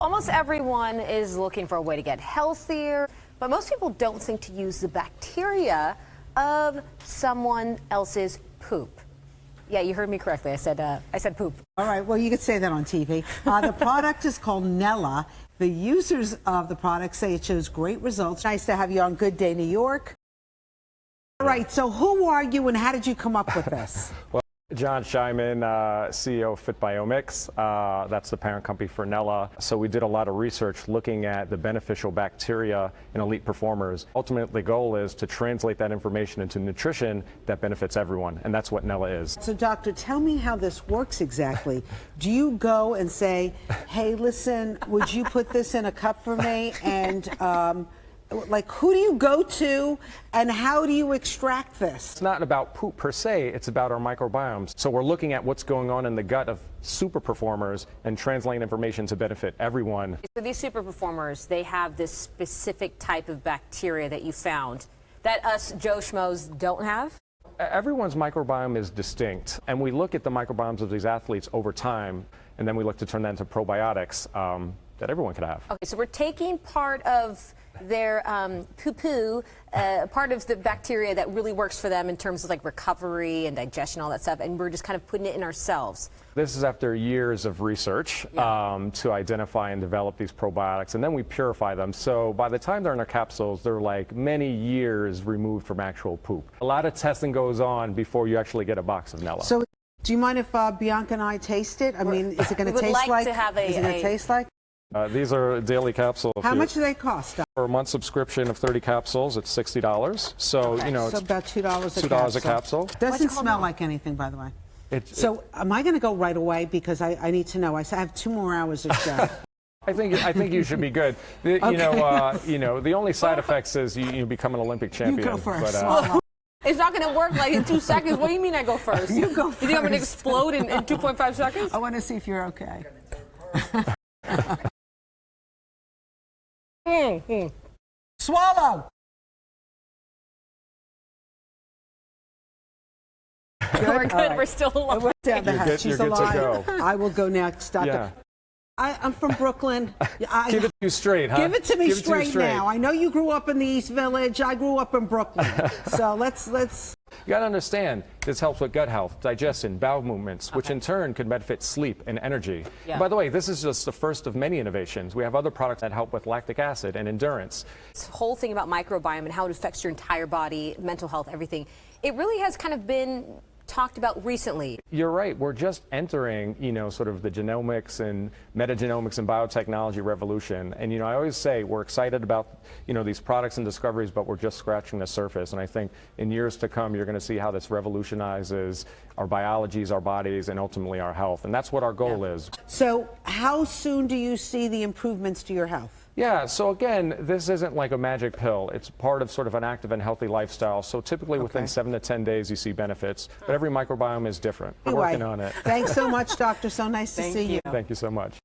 Almost everyone is looking for a way to get healthier, but most people don't think to use the bacteria of someone else's poop. Yeah, you heard me correctly. I said poop. All right, well, you could say that on TV. The product is called Nella. The users of the product say it shows great results. Nice to have you on Good Day New York. All right, so who are you and how did you come up with this? Well, John Scheinman, CEO of FitBiomics. That's the parent company for Nella. So we did a lot of research looking at the beneficial bacteria in elite performers. Ultimately, the goal is to translate that information into nutrition that benefits everyone, and that's what Nella is. So, doctor, tell me how this works exactly. Do you go and say, hey, listen, would you put this in a cup for me? And like, who do you go to and how do you extract this? It's not about poop per se, it's about our microbiomes. So we're looking at what's going on in the gut of super performers and translating information to benefit everyone. So these super performers, they have this specific type of bacteria that you found that us Joe Schmoes don't have? Everyone's microbiome is distinct, and we look at the microbiomes of these athletes over time, and then we look to turn that into probiotics that everyone could have. Okay, so we're taking part of their poo-poo, part of the bacteria that really works for them in terms of like recovery and digestion, all that stuff, and we're just kind of putting it in ourselves. This is after years of research to identify and develop these probiotics, and then we purify them. So by the time they're in our capsules, they're like many years removed from actual poop. A lot of testing goes on before you actually get a box of Nella. So do you mind if Bianca and I taste it? I mean, is it going to taste like? Is it going to taste like? These are daily capsules. How much do they cost? For a month subscription of 30 capsules, it's $60. So, you know, so it's about $2 a capsule. Doesn't smell like anything, by the way. So am I going to go right away? Because I need to know. I have 2 more hours of show. I think you should be good. Okay. You know, the only side effects is you become an Olympic champion. You go first. But, it's not going to work like in 2 seconds. What do you mean I go first? You go first. You think I'm going to explode in 2.5 seconds? I want to see if you're okay. Swallow. We're good. Right. We're still alive. Down the house. She's alive. I will go next, Doctor. Yeah. I'm from Brooklyn. Give it to you straight, huh? Give it to me straight now. I know you grew up in the East Village. I grew up in Brooklyn. So let's. You got to understand, this helps with gut health, digestion, bowel movements, which in turn can benefit sleep and energy. Yeah. By the way, this is just the first of many innovations. We have other products that help with lactic acid and endurance. This whole thing about microbiome and how it affects your entire body, mental health, everything, it really has kind of been talked about recently. You're right. We're just entering, sort of the genomics and metagenomics and biotechnology revolution. And, I always say we're excited about, these products and discoveries, but we're just scratching the surface. And I think in years to come, you're going to see how this revolutionizes our biologies, our bodies, and ultimately our health. And that's what our goal is. So how soon do you see the improvements to your health? Yeah, so again, this isn't like a magic pill. It's part of sort of an active and healthy lifestyle. So typically within 7 to 10 days you see benefits, but every microbiome is different. We're working on it. Thanks so much, Doctor. So nice to see you. Thank you so much.